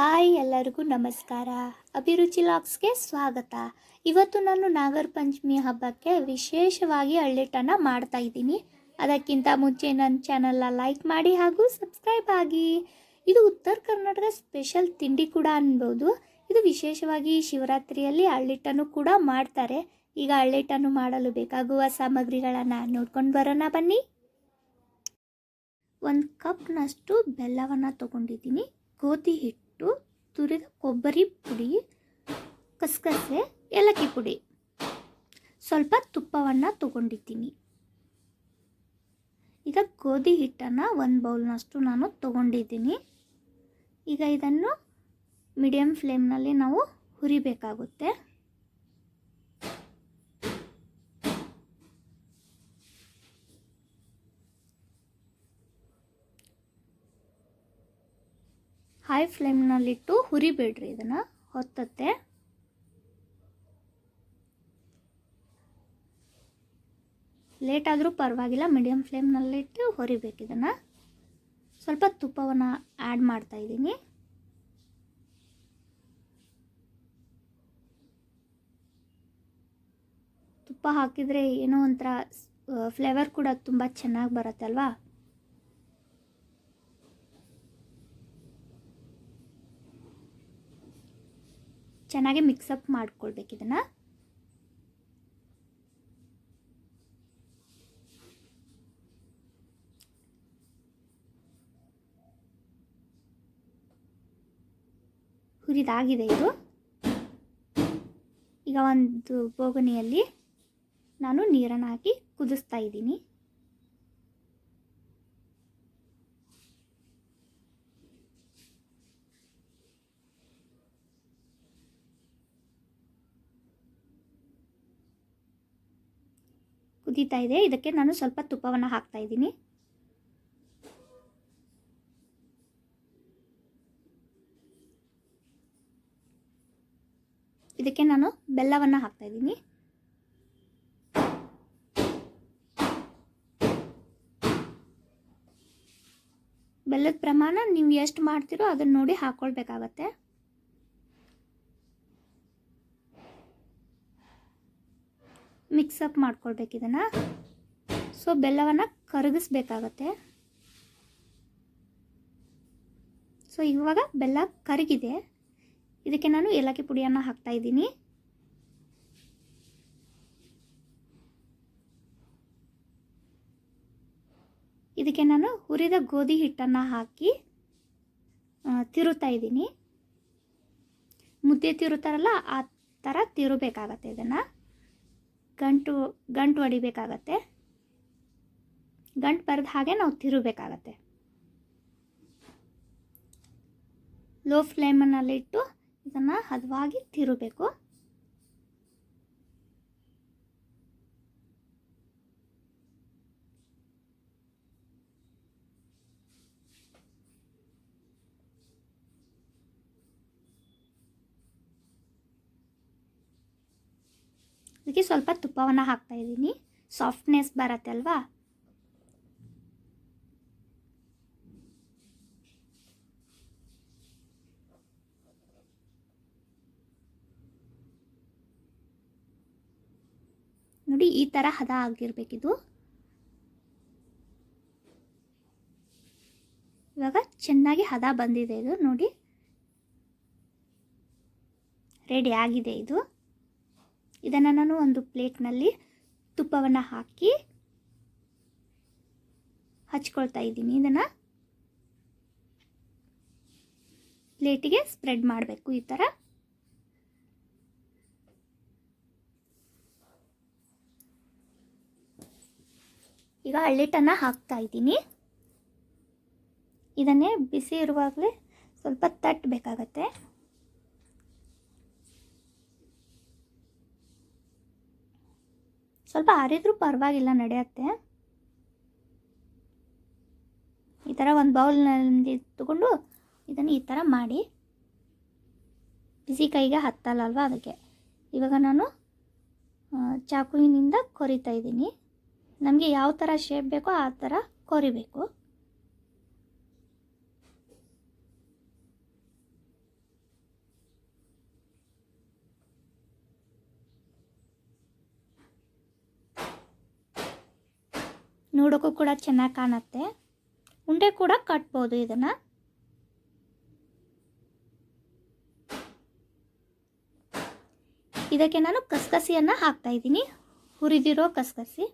Hi ಎಲ್ಲರಿಗೂ ನಮಸ್ಕಾರ. ಅಭಿರುಚಿ ಲಾಗ್ಸ್ಗೆ ಸ್ವಾಗತ. ಇವತ್ತು ನಾನು ನಾಗರ ಪಂಚಮಿ ಹಬ್ಬಕ್ಕೆ ವಿಶೇಷವಾಗಿ ಅಳ್ಳಿಟ್ಟನ್ನು ಮಾಡ್ತಾ ಇದ್ದೀನಿ. ಅದಕ್ಕಿಂತ ಮುಂಚೆ ನನ್ನ ಚಾನಲ್ನ ಲೈಕ್ ಮಾಡಿ ಹಾಗೂ ಸಬ್ಸ್ಕ್ರೈಬ್ ಆಗಿ. ಇದು ಉತ್ತರ ಕರ್ನಾಟಕ ಸ್ಪೆಷಲ್ ತಿಂಡಿ ಕೂಡ ಅನ್ಬೋದು. ಇದು ವಿಶೇಷವಾಗಿ ಶಿವರಾತ್ರಿಯಲ್ಲಿ ಅಳ್ಳಿಟ್ಟನ್ನು ಕೂಡ ಮಾಡ್ತಾರೆ. ಈಗ ಅಳ್ಳಿಟ್ಟನ್ನು ಮಾಡಲು ಬೇಕಾಗುವ ಸಾಮಗ್ರಿಗಳನ್ನು ನೋಡ್ಕೊಂಡು ಬರೋಣ ಬನ್ನಿ. 1 ಕಪ್ನಷ್ಟು ಬೆಲ್ಲವನ್ನು ತೊಗೊಂಡಿದ್ದೀನಿ, ಗೋಧಿ ಹಿಟ್ಟು, ತುರಿದ ಕೊಬ್ಬರಿ ಪುಡಿ, ಕಸಗಸೆ, ಏಲಕ್ಕಿ ಪುಡಿ, ಸ್ವಲ್ಪ ತುಪ್ಪವನ್ನು ತೊಗೊಂಡಿದ್ದೀನಿ. ಈಗ ಗೋಧಿ ಹಿಟ್ಟನ್ನು 1 ಬೌಲ್ನಷ್ಟು ನಾನು ತೊಗೊಂಡಿದ್ದೀನಿ. ಈಗ ಇದನ್ನು ಮೀಡಿಯಮ್ ಫ್ಲೇಮ್ನಲ್ಲಿ ನಾವು ಹುರಿಬೇಕಾಗುತ್ತೆ. ಹೈ ಫ್ಲೇಮ್ನಲ್ಲಿಟ್ಟು ಹುರಿಬೇಡ್ರಿ, ಇದನ್ನು ಹೊತ್ತತ್ತೆ. ಲೇಟ್ ಆದರೂ ಪರವಾಗಿಲ್ಲ, ಮೀಡಿಯಮ್ ಫ್ಲೇಮ್ನಲ್ಲಿಟ್ಟು ಹುರಿಬೇಕು. ಇದನ್ನು ಸ್ವಲ್ಪ ತುಪ್ಪವನ್ನು ಆ್ಯಡ್ ಮಾಡ್ತಾಯಿದ್ದೀನಿ. ತುಪ್ಪ ಹಾಕಿದರೆ ಏನೋ ಒಂಥರ ಫ್ಲೇವರ್ ಕೂಡ ತುಂಬ ಚೆನ್ನಾಗಿ ಬರುತ್ತೆ ಅಲ್ವಾ. ಚೆನ್ನಾಗಿ ಮಿಕ್ಸಪ್ ಮಾಡ್ಕೊಳ್ಬೇಕು ಇದನ್ನು. ಹುರಿದಾಗಿದೆ ಇದು. ಈಗ ಒಂದು ಬೋಗಣಿಯಲ್ಲಿ ನಾನು ನೀರನ್ನು ಹಾಕಿ ಕುದಿಸ್ತಾ ಇದ್ದೀನಿ. ಕುದೀತಾ ಇದೆ. ಇದಕ್ಕೆ ನಾನು ಸ್ವಲ್ಪ ತುಪ್ಪವನ್ನು ಹಾಕ್ತಾ ಇದ್ದೀನಿ. ಇದಕ್ಕೆ ನಾನು ಬೆಲ್ಲವನ್ನು ಹಾಕ್ತಾ ಇದ್ದೀನಿ. ಬೆಲ್ಲದ ಪ್ರಮಾಣ ನೀವು ಎಷ್ಟು ಮಾಡ್ತೀರೋ ಅದನ್ನು ನೋಡಿ ಹಾಕ್ಕೊಳ್ಬೇಕಾಗತ್ತೆ. ಮಿಕ್ಸಪ್ ಮಾಡ್ಕೊಳ್ಬೇಕು ಇದನ್ನು. ಸೊ ಬೆಲ್ಲವನ್ನು ಕರಗಿಸ್ಬೇಕಾಗತ್ತೆ. ಸೊ ಇವಾಗ ಬೆಲ್ಲ ಕರಗಿದೆ. ಇದಕ್ಕೆ ನಾನು ಏಲಕ್ಕಿ ಪುಡಿಯನ್ನು ಹಾಕ್ತಾ ಇದ್ದೀನಿ. ಇದಕ್ಕೆ ನಾನು ಹುರಿದ ಗೋಧಿ ಹಿಟ್ಟನ್ನು ಹಾಕಿ ತಿರುತ್ತಾ ಇದ್ದೀನಿ. ಮುದ್ದೆ ತಿರುತ್ತಾರಲ್ಲ ಆ ಥರ ತಿರುಬೇಕಾಗತ್ತೆ. ಇದನ್ನು ಗಂಟು ಹೊಡಿಬೇಕಾಗತ್ತೆ. ಗಂಟು ಬರೆದ ಹಾಗೆ ನಾವು ತಿರುಬೇಕಾಗತ್ತೆ. ಲೋ ಫ್ಲೇಮಲ್ಲಿಟ್ಟು ಇದನ್ನು ಹದವಾಗಿ ತಿರುಬೇಕು. ಇದಕ್ಕೆ ಸ್ವಲ್ಪ ತುಪ್ಪವನ್ನು ಹಾಕ್ತಾ ಇದ್ದೀನಿ. ಸಾಫ್ಟ್ನೆಸ್ ಬರುತ್ತೆ ಅಲ್ವಾ. ನೋಡಿ, ಈ ಥರ ಹದ ಆಗಿರಬೇಕಿದು. ಇವಾಗ ಚೆನ್ನಾಗಿ ಹದ ಬಂದಿದೆ ಇದು. ನೋಡಿ, ರೆಡಿ ಆಗಿದೆ ಇದು. ಇದನ್ನು ನಾನು ಒಂದು ಪ್ಲೇಟ್ನಲ್ಲಿ ತುಪ್ಪವನ್ನು ಹಾಕಿ ಹಚ್ಕೊಳ್ತಾ ಇದ್ದೀನಿ. ಇದನ್ನು ಪ್ಲೇಟಿಗೆ ಸ್ಪ್ರೆಡ್ ಮಾಡಬೇಕು ಈ ಥರ. ಈಗ ಅಳ್ಳಿಟ್ಟನ್ನು ಹಾಕ್ತಾ ಇದ್ದೀನಿ. ಇದನ್ನೇ ಬಿಸಿ ಇರುವಾಗಲೇ ಸ್ವಲ್ಪ ತಟ್ಟಬೇಕಾಗತ್ತೆ. ಸ್ವಲ್ಪ ಆರಿದ್ರೂ ಪರವಾಗಿಲ್ಲ, ನಡೆಯುತ್ತೆ. ಈ ಥರ ಒಂದು ಬೌಲ್ನಲ್ಲಿ ತಗೊಂಡು ಇದನ್ನು ಈ ಥರ ಮಾಡಿ. ಬಿಸಿ ಕೈಗೆ ಹತ್ತಲ್ಲ ಅಲ್ವಾ, ಅದಕ್ಕೆ ಇವಾಗ ನಾನು ಚಾಕುವಿನಿಂದ ಕೊರಿತಾ ಇದ್ದೀನಿ. ನಮಗೆ ಯಾವ ಥರ ಶೇಪ್ ಬೇಕೋ ಆ ಥರ ಕೊರಿಬೇಕು. ನೋಡೋಕ್ಕೂ ಕೂಡ ಚೆನ್ನಾಗಿ ಕಾಣುತ್ತೆ. ಉಂಡೆ ಕೂಡ ಕಟ್ಬೋದು ಇದನ್ನು. ಇದಕ್ಕೆ ನಾನು ಕಸಕಸಿಯನ್ನು ಹಾಕ್ತಾಯಿದ್ದೀನಿ, ಹುರಿದಿರೋ ಕಸಕಸಿ.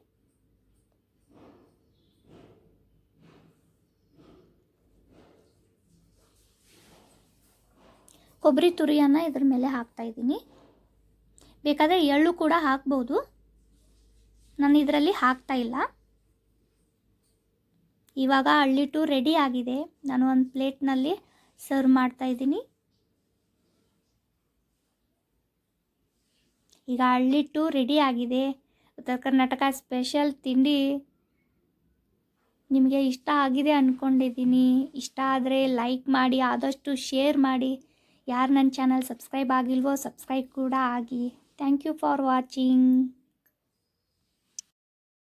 ಕೊಬ್ಬರಿ ತುರಿಯನ್ನು ಇದ್ರ ಮೇಲೆ ಹಾಕ್ತಾಯಿದ್ದೀನಿ. ಬೇಕಾದರೆ ಎಳ್ಳು ಕೂಡ ಹಾಕ್ಬೋದು, ನಾನು ಇದರಲ್ಲಿ ಹಾಕ್ತಾ ಇಲ್ಲ. ಇವಾಗ ಅಳ್ಳಿಟ್ಟು ರೆಡಿ ಆಗಿದೆ. ನಾನು ಒಂದು ಪ್ಲೇಟ್ನಲ್ಲಿ ಸರ್ವ್ ಮಾಡ್ತಾಯಿದ್ದೀನಿ. ಈಗ ಅಳ್ಳಿಟ್ಟು ರೆಡಿ ಆಗಿದೆ. ಉತ್ತರ ಕರ್ನಾಟಕ ಸ್ಪೆಷಲ್ ತಿಂಡಿ ನಿಮಗೆ ಇಷ್ಟ ಆಗಿದೆ ಅಂದ್ಕೊಂಡಿದ್ದೀನಿ. ಇಷ್ಟ ಆದರೆ ಲೈಕ್ ಮಾಡಿ, ಆದಷ್ಟು ಶೇರ್ ಮಾಡಿ. ಯಾರು ನನ್ನ ಚಾನಲ್ ಸಬ್ಸ್ಕ್ರೈಬ್ ಆಗಿಲ್ವೋ ಸಬ್ಸ್ಕ್ರೈಬ್ ಕೂಡ ಆಗಿ. Thank you for watching.